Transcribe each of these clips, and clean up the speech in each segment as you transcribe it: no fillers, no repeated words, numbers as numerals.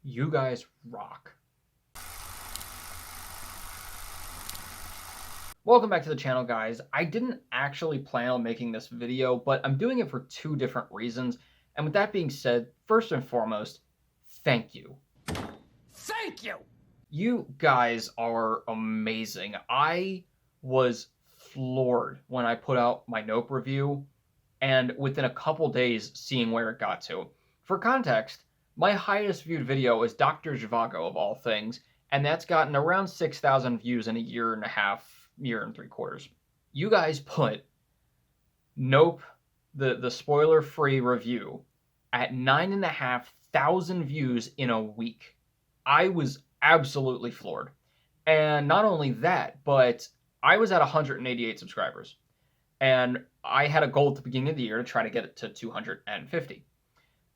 You guys rock. Welcome back to the channel, guys. I didn't actually plan on making this video, but I'm doing it for two different reasons. And with that being said, first and foremost, thank you. Thank you! You guys are amazing. I was floored when I put out my Nope review, and within a couple days seeing where it got to. For context, my highest viewed video is Dr. Zhivago of all things, and that's gotten around 6,000 views in a year and a half, year and 3/4. You guys put Nope, the spoiler-free review, at 9,500 views in a week. I was absolutely floored. And not only that, but I was at 188 subscribers. And I had a goal at the beginning of the year to try to get it to 250.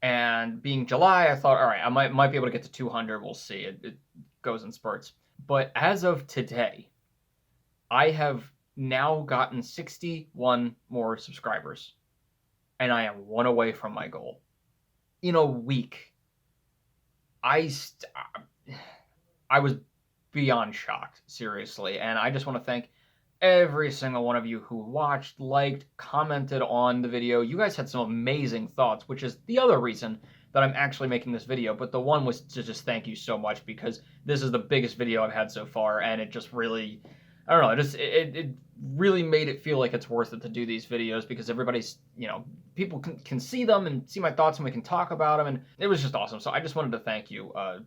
And being July, I thought, all right, I might be able to get to 200. We'll see. It goes in spurts. But as of today, I have now gotten 61 more subscribers, and I am one away from my goal. In a week, I was beyond shocked, seriously, and I just want to thank every single one of you who watched, liked, commented on the video. You guys had some amazing thoughts, which is the other reason that I'm actually making this video, but the one was to just thank you so much because this is the biggest video I've had so far, and it just really, I don't know, it really made it feel like it's worth it to do these videos because everybody's, people can see them and see my thoughts and we can talk about them, and it was just awesome. So I just wanted to thank you a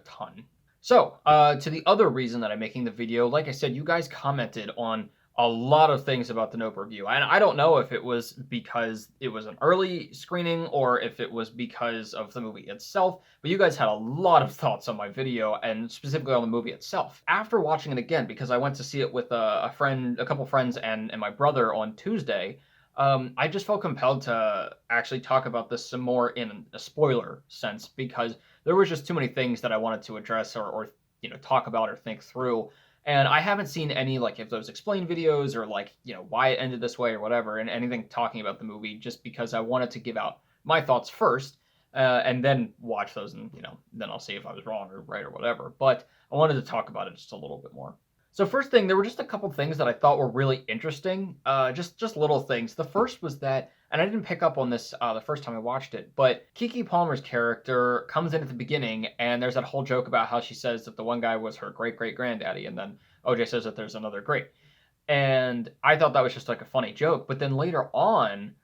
ton. So, to the other reason that I'm making the video, like I said, you guys commented on a lot of things about the Nope review. And I don't know if it was because it was an early screening or if it was because of the movie itself, but you guys had a lot of thoughts on my video and specifically on the movie itself. After watching it again, because I went to see it with a couple friends and my brother on Tuesday, I just felt compelled to actually talk about this some more in a spoiler sense because there was just too many things that I wanted to address or talk about or think through. And I haven't seen any like if those explain videos or like why it ended this way or whatever, and anything talking about the movie, just because I wanted to give out my thoughts first, and then watch those, and then I'll see if I was wrong or right or whatever. But I wanted to talk about it just a little bit more. So first thing, there were just a couple things that I thought were really interesting, just little things. The first was that, and I didn't pick up on this the first time I watched it, but Keke Palmer's character comes in at the beginning, and there's that whole joke about how she says that the one guy was her great-great-granddaddy, and then OJ says that there's another great. And I thought that was just like a funny joke, but then later on,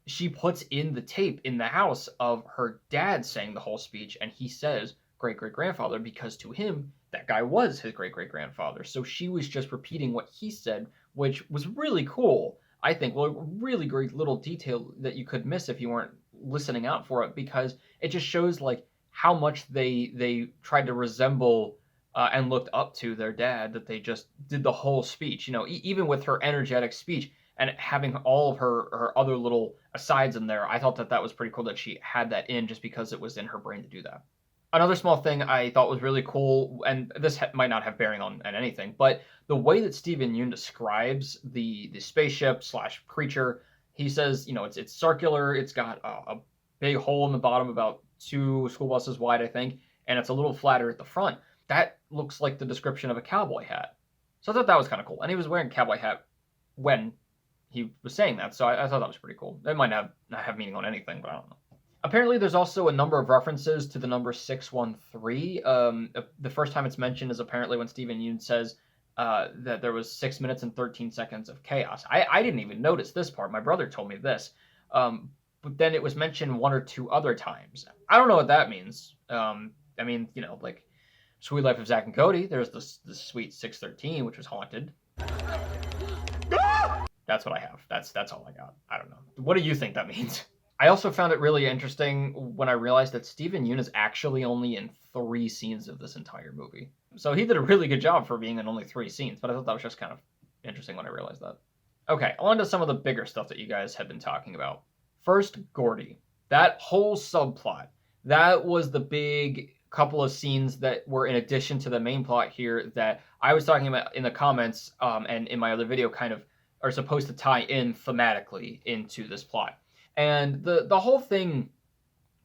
she puts in the tape in the house of her dad saying the whole speech, and he says great-great-grandfather because to him, that guy was his great-great-grandfather. So she was just repeating what he said, which was really cool. I think, well, a really great little detail that you could miss if you weren't listening out for it, because it just shows like how much they tried to resemble and looked up to their dad, that they just did the whole speech. Even with her energetic speech and having all of her other little asides in there, I thought that was pretty cool that she had that in just because it was in her brain to do that. Another small thing I thought was really cool, and this might not have bearing on anything, but the way that Steven Yeun describes the spaceship slash creature, he says, it's circular, it's got a big hole in the bottom about 2 school buses wide, I think, and it's a little flatter at the front. That looks like the description of a cowboy hat. So I thought that was kind of cool. And he was wearing a cowboy hat when he was saying that, so I thought that was pretty cool. It might not have meaning on anything, but I don't know. Apparently, there's also a number of references to the number 613. The first time it's mentioned is apparently when Steven Yeun says that there was 6 minutes and 13 seconds of chaos. I didn't even notice this part. My brother told me this. But then it was mentioned 1 or 2 other times. I don't know what that means. I mean, like Sweet Life of Zack and Cody, there's the Sweet 613, which was haunted. That's what I have. That's all I got. I don't know. What do you think that means? I also found it really interesting when I realized that Steven Yeun is actually only in 3 scenes of this entire movie. So he did a really good job for being in only 3 scenes, but I thought that was just kind of interesting when I realized that. Okay, on to some of the bigger stuff that you guys have been talking about. First, Gordy. That whole subplot, that was the big couple of scenes that were in addition to the main plot here that I was talking about in the comments and in my other video kind of are supposed to tie in thematically into this plot. And the whole thing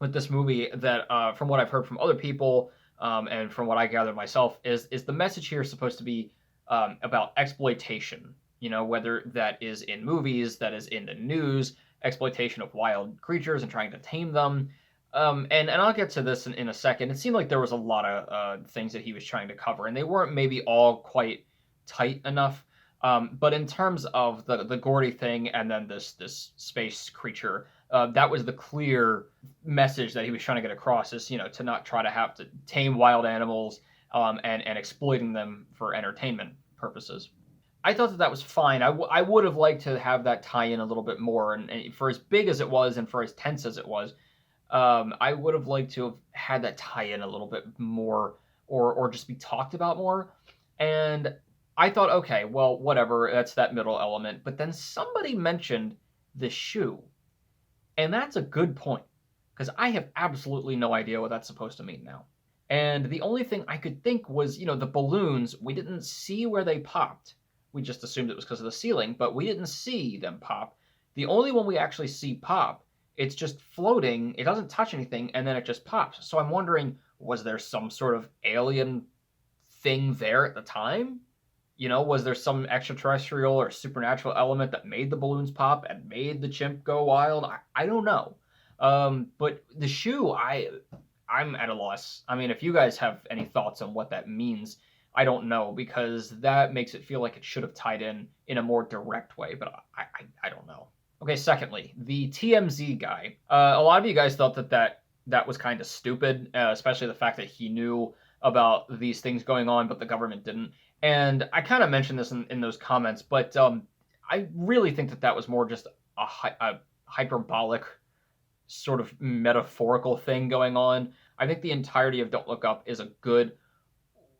with this movie that, from what I've heard from other people, and from what I gathered myself, is the message here supposed to be about exploitation. You know, whether that is in movies, that is in the news, exploitation of wild creatures and trying to tame them. And I'll get to this in a second. It seemed like there was a lot of things that he was trying to cover, and they weren't maybe all quite tight enough. But in terms of the Gordy thing and then this space creature, that was the clear message that he was trying to get across, is, you know, to not try to have to tame wild animals, and exploiting them for entertainment purposes. I thought that that was fine. I would have liked to have that tie in a little bit more, and for as big as it was and for as tense as it was, I would have liked to have had that tie in a little bit more, or just be talked about more. And I thought, okay, well, whatever, that's that middle element. But then somebody mentioned the shoe, and that's a good point, because I have absolutely no idea what that's supposed to mean now. And the only thing I could think was, you know, the balloons, we didn't see where they popped. We just assumed it was because of the ceiling, but we didn't see them pop. The only one we actually see pop, it's just floating, it doesn't touch anything, and then it just pops. So I'm wondering, was there some sort of alien thing there at the time? You know, was there some extraterrestrial or supernatural element that made the balloons pop and made the chimp go wild? I don't know. But the shoe, I'm at a loss. I mean, if you guys have any thoughts on what that means, I don't know, because that makes it feel like it should have tied in a more direct way. But I don't know. Okay, secondly, the TMZ guy. A lot of you guys thought that was kind of stupid, especially the fact that he knew about these things going on, but the government didn't. And I kind of mentioned this in those comments, but I really think that was more just a hyperbolic sort of metaphorical thing going on. I think the entirety of Don't Look Up is a good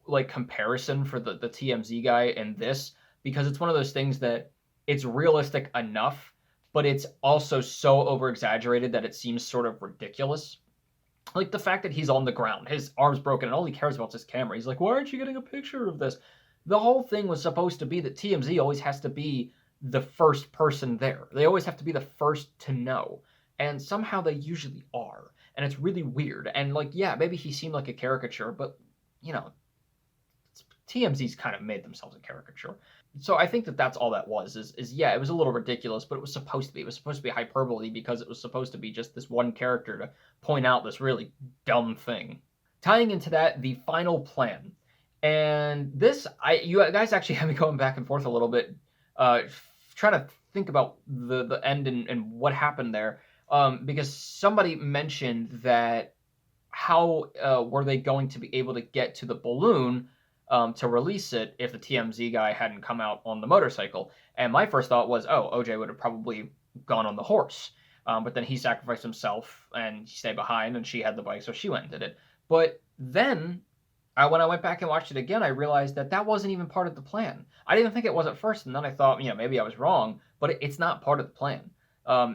like comparison for the TMZ guy and this, because it's one of those things that it's realistic enough, but it's also so over exaggerated that it seems sort of ridiculous. Like the fact that he's on the ground, his arm's broken, and all he cares about is his camera. He's like, "Why aren't you getting a picture of this?" The whole thing was supposed to be that TMZ always has to be the first person there. They always have to be the first to know. And somehow they usually are. And it's really weird. And like, yeah, maybe he seemed like a caricature, but you know, TMZ's kind of made themselves a caricature. So I think that that's all that was. Is yeah, it was a little ridiculous, but it was supposed to be. It was supposed to be hyperbole because it was supposed to be just this one character to point out this really dumb thing. Tying into that, the final plan. And this, you guys actually have me going back and forth a little bit, trying to think about the end and what happened there, because somebody mentioned that how were they going to be able to get to the balloon, to release it if the TMZ guy hadn't come out on the motorcycle? And my first thought was, oh, OJ would have probably gone on the horse, but then he sacrificed himself and he stayed behind, and she had the bike, so she went and did it. But then when I went back and watched it again, I realized that that wasn't even part of the plan. I didn't think it was at first, and then I thought, you know, maybe I was wrong, but it's not part of the plan,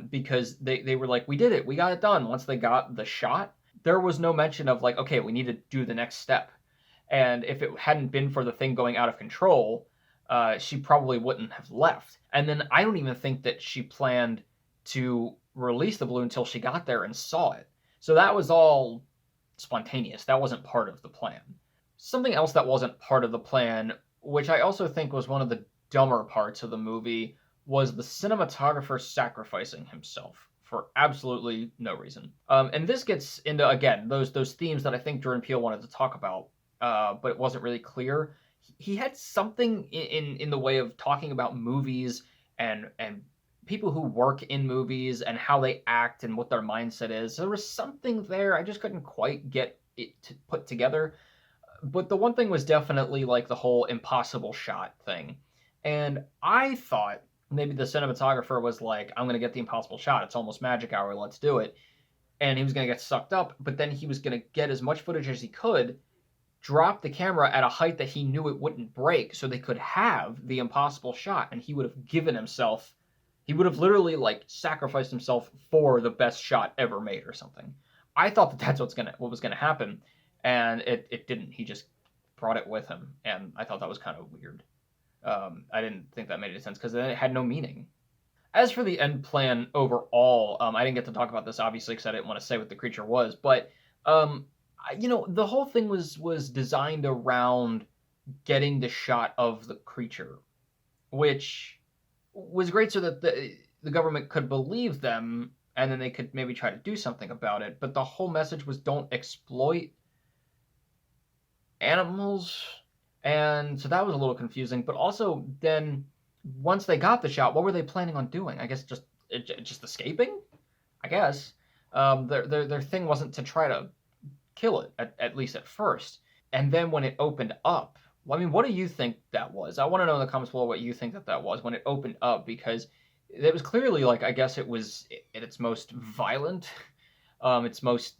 because they were like, we did it, we got it done. Once they got the shot, there was no mention of like, okay, we need to do the next step. And if it hadn't been for the thing going out of control, she probably wouldn't have left. And then I don't even think that she planned to release the balloon until she got there and saw it. So that was all spontaneous. That wasn't part of the plan. Something else that wasn't part of the plan, which I also think was one of the dumber parts of the movie, was the cinematographer sacrificing himself for absolutely no reason. And this gets into, again, those themes that I think Jordan Peele wanted to talk about, but it wasn't really clear. He had something in the way of talking about movies and people who work in movies and how they act and what their mindset is. There was something there. I just couldn't quite get it to put together. But the one thing was definitely like the whole impossible shot thing. And I thought maybe the cinematographer was like, I'm going to get the impossible shot. It's almost magic hour. Let's do it. And he was going to get sucked up, but then he was going to get as much footage as he could, drop the camera at a height that he knew it wouldn't break so they could have the impossible shot. And he would have given himself, he would have literally like sacrificed himself for the best shot ever made or something. I thought that that's what was going to happen. And it didn't. He just brought it with him, and I thought that was kind of weird. I didn't think that made any sense because it had no meaning. As for the end plan overall, I didn't get to talk about this obviously because I didn't want to say what the creature was, but the whole thing was designed around getting the shot of the creature, which was great so that the government could believe them and then they could maybe try to do something about it. But the whole message was don't exploit animals. And so that was a little confusing. But also, then once they got the shot, what were they planning on doing? I guess just escaping. I guess their thing wasn't to try to kill it at least at first. And then when it opened up, well, I mean, what do you think that was? I want to know in the comments below what you think that was when it opened up because it was clearly like I guess it was at its most violent, its most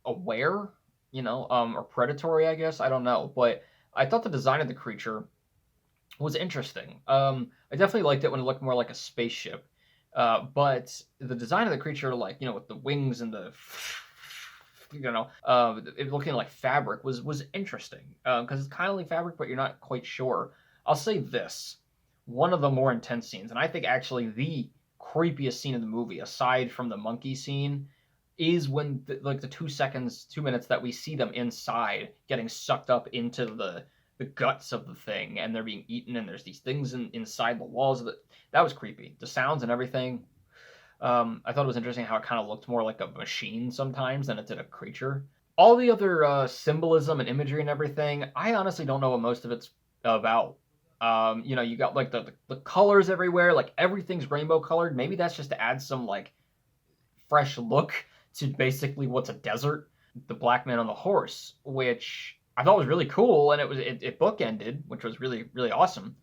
aware, or predatory. I guess I don't know, but I thought the design of the creature was interesting. I definitely liked it when it looked more like a spaceship. But the design of the creature, like with the wings and the it looking like fabric was interesting because it's kind of like fabric, but you're not quite sure. I'll say this: one of the more intense scenes, and I think actually the creepiest scene in the movie, aside from the monkey scene, is when the 2 seconds, 2 minutes that we see them inside getting sucked up into the guts of the thing and they're being eaten and there's these things inside the walls of that was creepy. The sounds and everything. I thought it was interesting how it kind of looked more like a machine sometimes than it did a creature. All the other symbolism and imagery and everything, I honestly don't know what most of it's about. You got like the colors everywhere, like everything's rainbow colored. Maybe that's just to add some like fresh look to basically what's a desert. The black man on the horse, which I thought was really cool, and it bookended, which was really really awesome.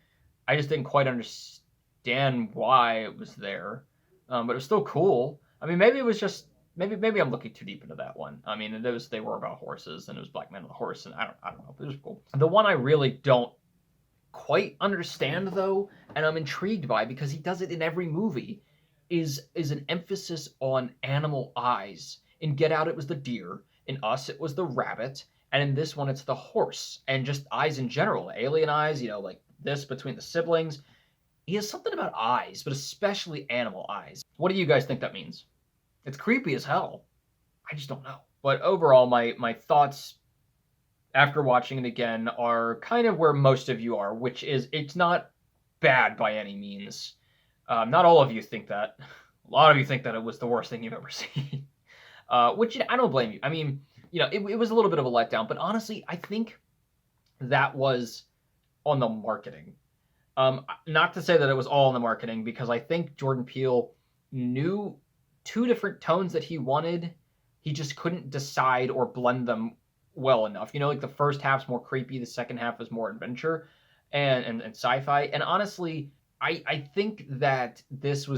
I just didn't quite understand why it was there, but it was still cool. I mean, maybe it was just maybe I'm looking too deep into that one. I mean, they were about horses, and it was black man on the horse, and I don't know, but it was cool. The one I really don't quite understand though, and I'm intrigued by because he does it in every movie, is an emphasis on animal eyes. In Get Out, it was the deer. In Us, it was the rabbit. And in this one, it's the horse. And just eyes in general. Alien eyes, like this between the siblings. He has something about eyes, but especially animal eyes. What do you guys think that means? It's creepy as hell. I just don't know. But overall, my thoughts after watching it again are kind of where most of you are, which is it's not bad by any means. Not all of you think that. A lot of you think that it was the worst thing you've ever seen. Which I don't blame you. I mean, it was a little bit of a letdown, but honestly, I think that was on the marketing. Not to say that it was all in the marketing, because I think Jordan Peele knew two different tones that he wanted. He just couldn't decide or blend them well enough. Like the first half's more creepy, the second half is more adventure and sci-fi. And honestly, I think that this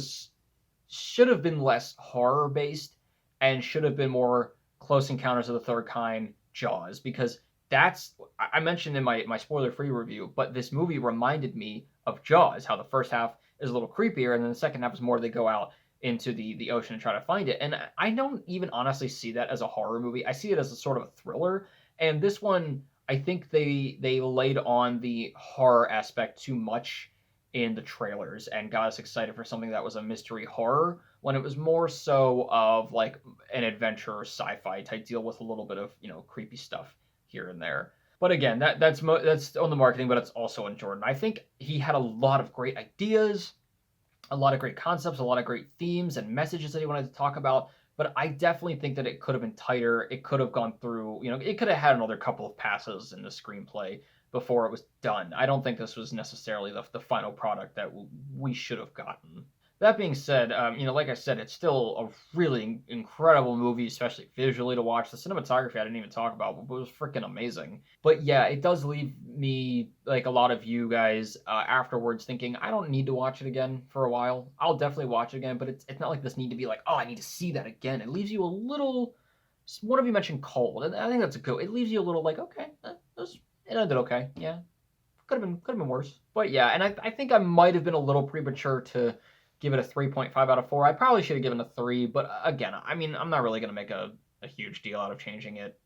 should have been less horror based and should have been more Close Encounters of the Third Kind, Jaws, because I mentioned in my spoiler free review, but this movie reminded me of Jaws, how the first half is a little creepier and then the second half is more they go out into the ocean and try to find it. And I don't even honestly see that as a horror movie. I see it as a sort of a thriller. And this one, I think they laid on the horror aspect too much in the trailers and got us excited for something that was a mystery horror when it was more so of like an adventure or sci-fi type deal with a little bit of creepy stuff here and there. But again, that's on the marketing, but it's also on Jordan. I think he had a lot of great ideas, a lot of great concepts, a lot of great themes and messages that he wanted to talk about. But I definitely think that it could have been tighter. It could have gone through, it could have had another couple of passes in the screenplay before it was done. I don't think this was necessarily the final product that we should have gotten. That being said, like I said, it's still a really incredible movie, especially visually to watch. The cinematography I didn't even talk about, but it was freaking amazing. But yeah, it does leave me, like a lot of you guys, afterwards thinking, I don't need to watch it again for a while. I'll definitely watch it again, but it's not like this need to be like, oh, I need to see that again. It leaves you a little, one of you mentioned cold, and I think that's a good, it leaves you a little like, okay, it ended okay, yeah. Could have been worse. But yeah, and I think I might have been a little premature to give it a 3.5 out of 4. I probably should have given a 3, but again, I mean, I'm not really going to make a huge deal out of changing it,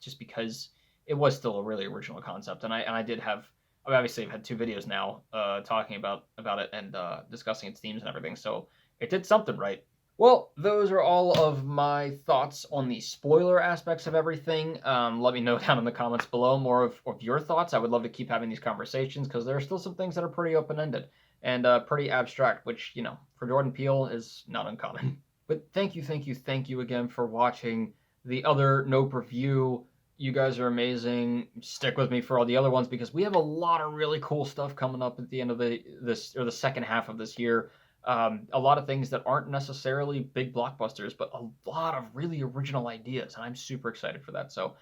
just because it was still a really original concept, and I did have I mean, obviously I've had 2 videos now talking about it and discussing its themes and everything, so it did something right. Well, those are all of my thoughts on the spoiler aspects of everything. Let me know down in the comments below more of your thoughts. I would love to keep having these conversations because there are still some things that are pretty open-ended and pretty abstract, which, you know, for Jordan Peele is not uncommon. But thank you, thank you, thank you again for watching the other Nope review. You guys are amazing. Stick with me for all the other ones because we have a lot of really cool stuff coming up at the end of the second half of this year. A lot of things that aren't necessarily big blockbusters, but a lot of really original ideas, and I'm super excited for that. So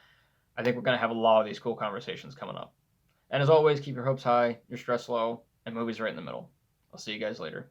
I think we're gonna have a lot of these cool conversations coming up. And as always, keep your hopes high, your stress low, and movies right in the middle. I'll see you guys later.